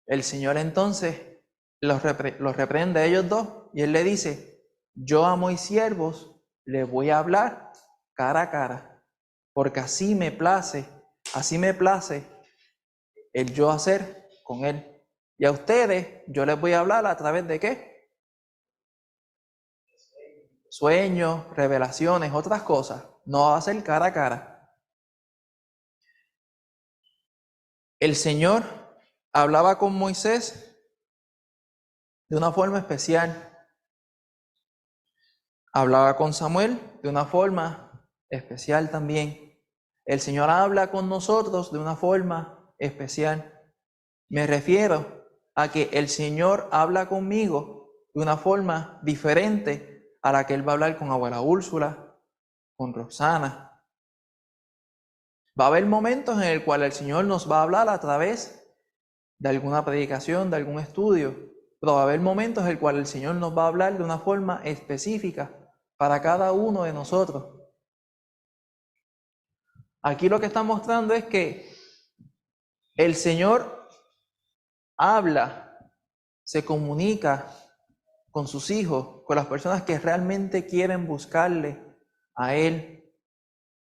El Señor entonces los reprende a ellos dos y él le dice: yo a mis siervos les voy a hablar cara a cara, porque así me place el yo hacer con él. Y a ustedes yo les voy a hablar a través de ¿qué? Sueños, revelaciones, otras cosas. No va a ser cara a cara. El Señor hablaba con Moisés de una forma especial. Hablaba con Samuel de una forma especial también. El Señor habla con nosotros de una forma especial. Me refiero a que el Señor habla conmigo de una forma diferente a la que Él va a hablar con abuela Úrsula, con Roxana. Va a haber momentos en el cual el Señor nos va a hablar a través de alguna predicación, de algún estudio, pero va a haber momentos en el cual el Señor nos va a hablar de una forma específica para cada uno de nosotros. Aquí lo que está mostrando es que el Señor habla, se comunica con sus hijos, con las personas que realmente quieren buscarle a Él,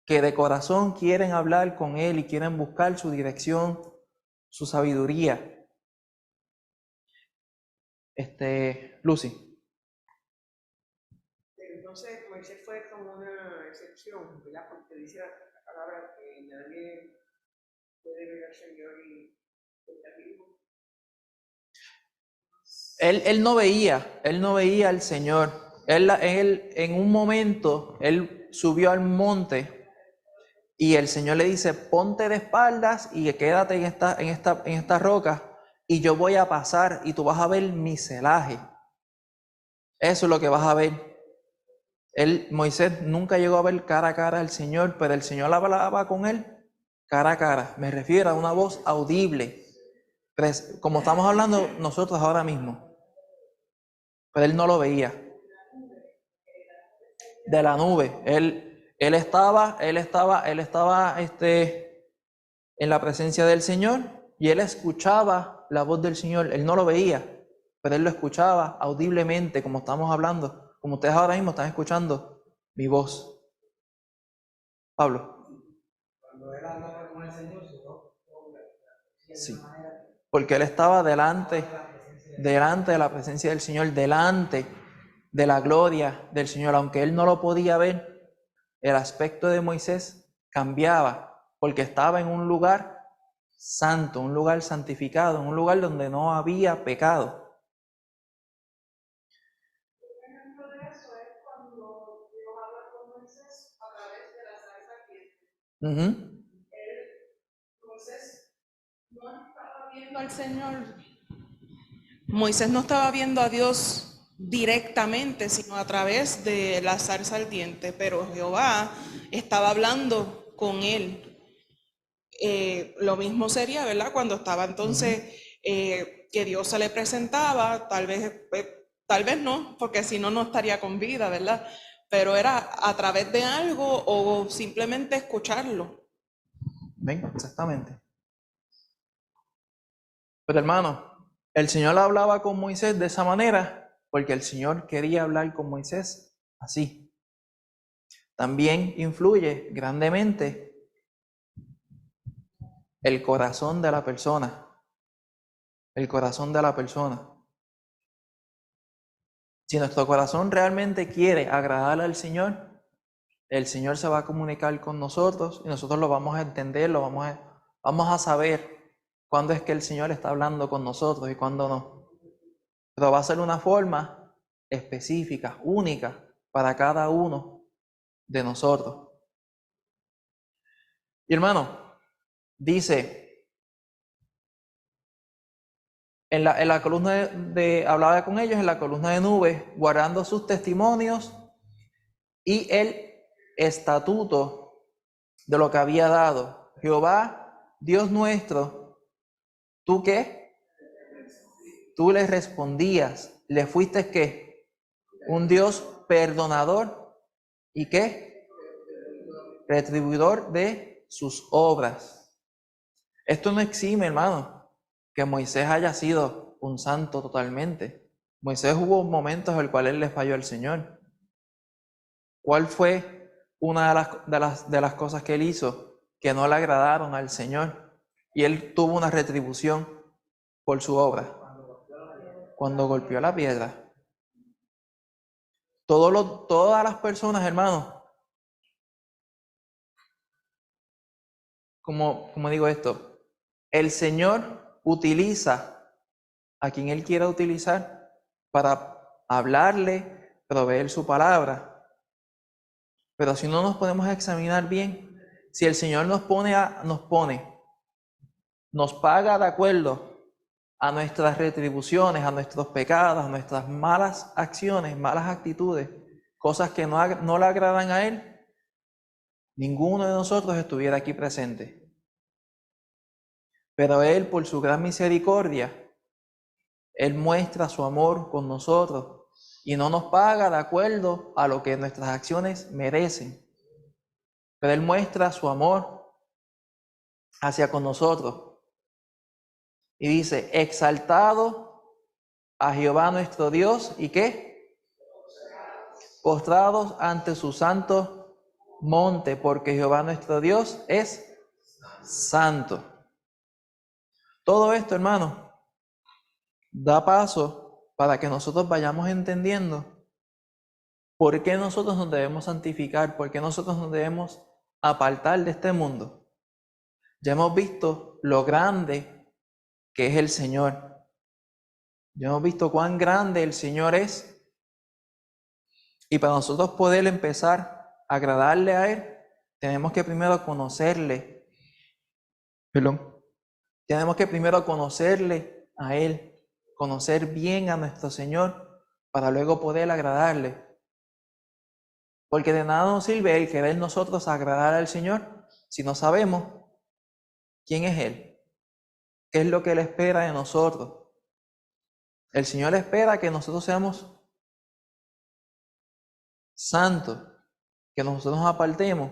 que de corazón quieren hablar con Él y quieren buscar su dirección, su sabiduría. Lucy. Entonces, Moisés fue como una excepción, ¿verdad? Porque dice la palabra que nadie puede ver al Señor y Él no veía al Señor. Él en un momento, él subió al monte y el Señor le dice: ponte de espaldas y quédate en esta roca y yo voy a pasar y tú vas a ver mi celaje. Eso es lo que vas a ver. Moisés nunca llegó a ver cara a cara al Señor, pero el Señor hablaba con él cara a cara. Me refiero a una voz audible, como estamos hablando nosotros ahora mismo. Pero él no lo veía. De la nube. Él estaba en la presencia del Señor y él escuchaba la voz del Señor. Él no lo veía, pero él lo escuchaba audiblemente, como estamos hablando, como ustedes ahora mismo están escuchando mi voz. Pablo. Cuando él hablaba con el Señor, sí, porque él estaba delante de la presencia del Señor, delante de la gloria del Señor, aunque él no lo podía ver, el aspecto de Moisés cambiaba, porque estaba en un lugar santo, un lugar santificado, un lugar donde no había pecado. Un ejemplo de eso es cuando Dios habla con Moisés a través de la zarza ardiente. Moisés no estaba viendo al Señor. Moisés no estaba viendo a Dios directamente, sino a través de la zarza ardiente, pero Jehová estaba hablando con él. Lo mismo sería, ¿verdad? Cuando estaba entonces que Dios se le presentaba, tal vez no, porque si no, no estaría con vida, ¿verdad? Pero era a través de algo o simplemente escucharlo. ¿Ven? Exactamente. Pero hermano, el Señor hablaba con Moisés de esa manera porque el Señor quería hablar con Moisés así. También influye grandemente el corazón de la persona. El corazón de la persona. Si nuestro corazón realmente quiere agradar al Señor, el Señor se va a comunicar con nosotros y nosotros lo vamos a entender, vamos a saber cuándo es que el Señor está hablando con nosotros y cuándo no. Pero va a ser una forma específica, única para cada uno de nosotros. Y hermano, dice, en la columna hablaba con ellos en la columna de nube, guardando sus testimonios y el estatuto de lo que había dado. Jehová, Dios nuestro, ¿tú qué? Tú le respondías, le fuiste ¿qué? Un Dios perdonador y ¿qué? Retribuidor de sus obras. Esto no exime, hermano, que Moisés haya sido un santo totalmente. Moisés hubo momentos en los cuales él le falló al Señor. ¿Cuál fue una de las cosas que él hizo que no le agradaron al Señor? Y él tuvo una retribución por su obra. Cuando golpeó la piedra. Todas las personas, hermanos, como digo esto, el Señor utiliza a quien Él quiera utilizar para hablarle, proveer su palabra. Pero si no nos podemos examinar bien, si el Señor nos paga de acuerdo a nuestras retribuciones, a nuestros pecados, a nuestras malas acciones, malas actitudes, cosas que no le agradan a Él, ninguno de nosotros estuviera aquí presente. Pero Él, por su gran misericordia, Él muestra su amor con nosotros y no nos paga de acuerdo a lo que nuestras acciones merecen. Pero Él muestra su amor hacia con nosotros. Y dice, exaltado a Jehová nuestro Dios, ¿y qué? Postrados ante su santo monte, porque Jehová nuestro Dios es santo. Todo esto, hermano, da paso para que nosotros vayamos entendiendo por qué nosotros nos debemos santificar, por qué nosotros nos debemos apartar de este mundo. Ya hemos visto lo grande que es el Señor. Ya hemos visto cuán grande el Señor es. Y para nosotros poder empezar a agradarle a Él, tenemos que primero conocerle. Tenemos que primero conocerle a Él, conocer bien a nuestro Señor, para luego poder agradarle. Porque de nada nos sirve el querer nosotros agradar al Señor si no sabemos quién es Él, qué es lo que Él espera de nosotros. El Señor espera que nosotros seamos santos, que nosotros nos apartemos.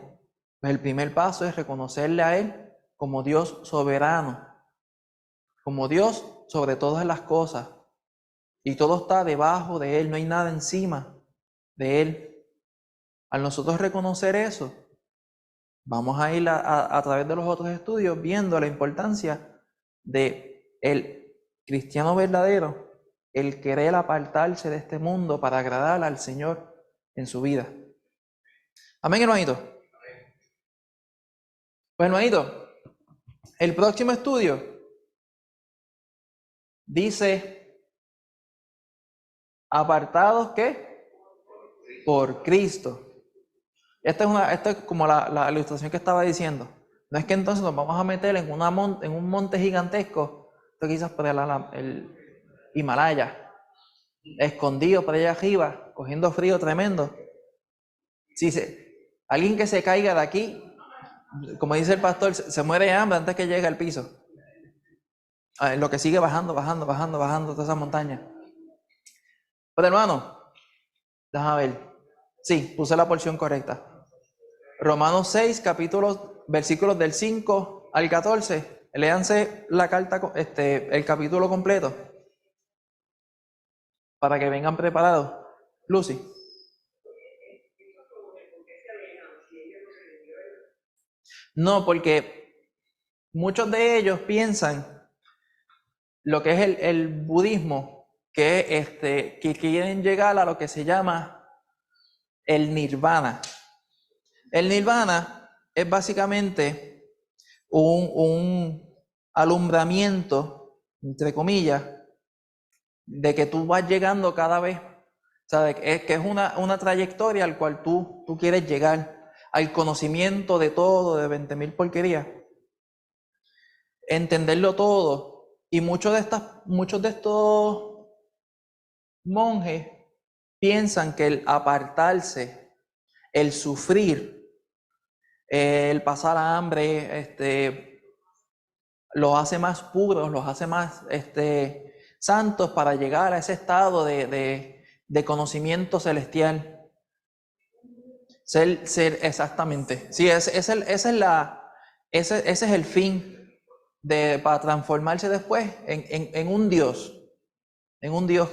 Pues el primer paso es reconocerle a Él como Dios soberano, como Dios sobre todas las cosas. Y todo está debajo de Él, no hay nada encima de Él. Al nosotros reconocer eso, vamos a ir a través de los otros estudios viendo la importancia de el cristiano verdadero, el querer apartarse de este mundo para agradar al Señor en su vida. Amén, hermanito. Pues, hermanito, el próximo estudio dice, apartados, ¿qué? Por Cristo. Esta es como la ilustración que estaba diciendo. No es que entonces nos vamos a meter en un monte gigantesco, esto quizás por el Himalaya, escondido por allá arriba, cogiendo frío tremendo. Alguien que se caiga de aquí, como dice el pastor, se muere de hambre antes que llegue al piso. Lo que sigue bajando toda esa montaña. Pero hermano, déjame ver. Sí, puse la porción correcta. Romanos 6, versículos del 5 al 14. Léanse la carta, el capítulo completo, para que vengan preparados. Lucy. No, porque muchos de ellos piensan lo que es el budismo, que quieren llegar a lo que se llama el nirvana. El nirvana es básicamente un alumbramiento, entre comillas, de que tú vas llegando cada vez, ¿sabes? Que es una trayectoria al cual tú quieres llegar, al conocimiento de todo, de 20,000 porquerías, entenderlo todo. Y muchos de estos monjes piensan que el apartarse, el sufrir, el pasar hambre, los hace más puros, los hace más santos para llegar a ese estado de conocimiento celestial. Ser exactamente. Sí, ese es el fin para transformarse después en un Dios. En un Dios,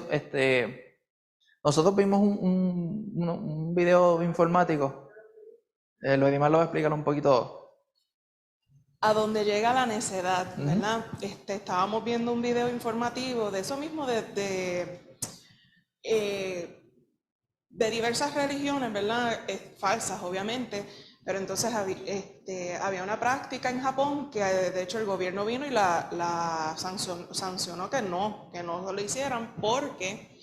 nosotros vimos un video informático. Lorimar lo va a explicar un poquito. A donde llega la necedad, ¿verdad? Estábamos viendo un video informativo de eso mismo, de diversas religiones, ¿verdad? Falsas, obviamente, pero entonces había una práctica en Japón que de hecho el gobierno vino y la sancionó que no lo hicieran, porque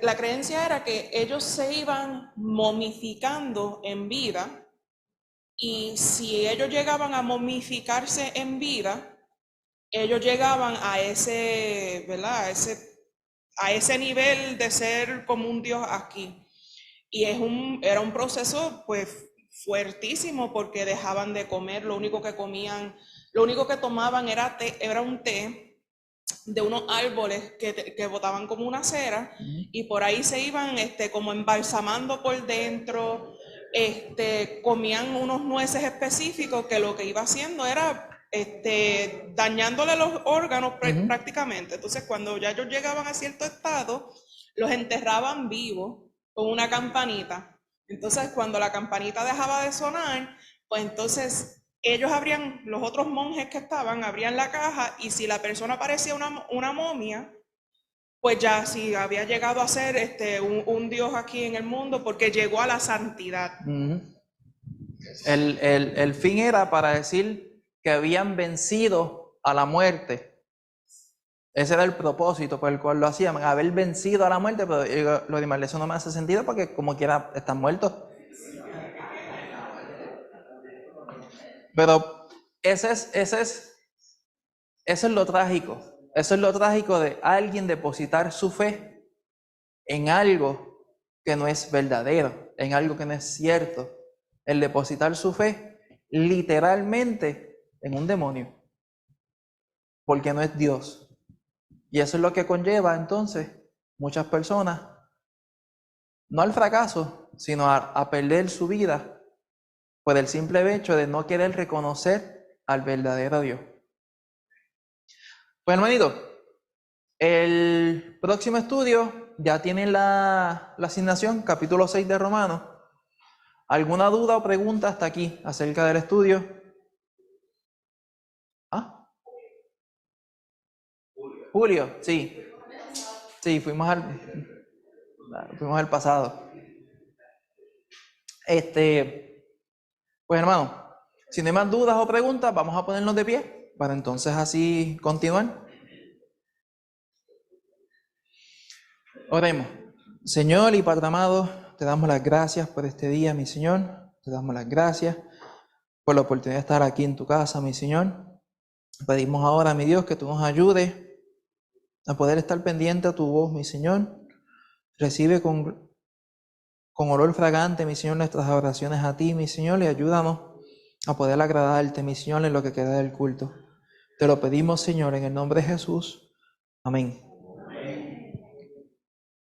la creencia era que ellos se iban momificando en vida. Y si ellos llegaban a momificarse en vida, ellos llegaban a ese, ¿verdad? A ese nivel de ser como un Dios aquí. Y era un proceso pues fuertísimo, porque dejaban de comer, lo único que comían, lo único que tomaban era un té de unos árboles que botaban como una cera, y por ahí se iban como embalsamando por dentro. Comían unos nueces específicos que lo que iba haciendo era dañándole los órganos prácticamente. Entonces, cuando ya ellos llegaban a cierto estado, los enterraban vivos con una campanita. Entonces, cuando la campanita dejaba de sonar, pues entonces los otros monjes que estaban, abrían la caja, y si la persona parecía una momia, pues ya sí había llegado a ser un Dios aquí en el mundo, porque llegó a la santidad. El fin era para decir que habían vencido a la muerte. Ese era el propósito por el cual lo hacían, haber vencido a la muerte. Pero lo demás, eso no me hace sentido, porque como quiera están muertos. Pero ese es lo trágico. Eso es lo trágico de alguien depositar su fe en algo que no es verdadero, en algo que no es cierto. El depositar su fe literalmente en un demonio, porque no es Dios. Y eso es lo que conlleva entonces muchas personas, no al fracaso, sino a perder su vida por el simple hecho de no querer reconocer al verdadero Dios. Pues hermanito, el próximo estudio ya tiene la asignación, capítulo 6 de Romanos. ¿Alguna duda o pregunta hasta aquí acerca del estudio? ¿Ah? Julio, sí. Sí, fuimos al pasado. Pues hermano, si no hay más dudas o preguntas, vamos a ponernos de pie para entonces así continuar. Oremos. Señor y Padre amado, te damos las gracias por este día, mi Señor. Te damos las gracias por la oportunidad de estar aquí en tu casa, mi Señor. Pedimos ahora, mi Dios, que tú nos ayudes a poder estar pendiente a tu voz, mi Señor. Recibe con olor fragante, mi Señor, nuestras oraciones a ti, mi Señor, y ayúdanos a poder agradarte, mi Señor, en lo que queda del culto. Te lo pedimos, Señor, en el nombre de Jesús. Amén.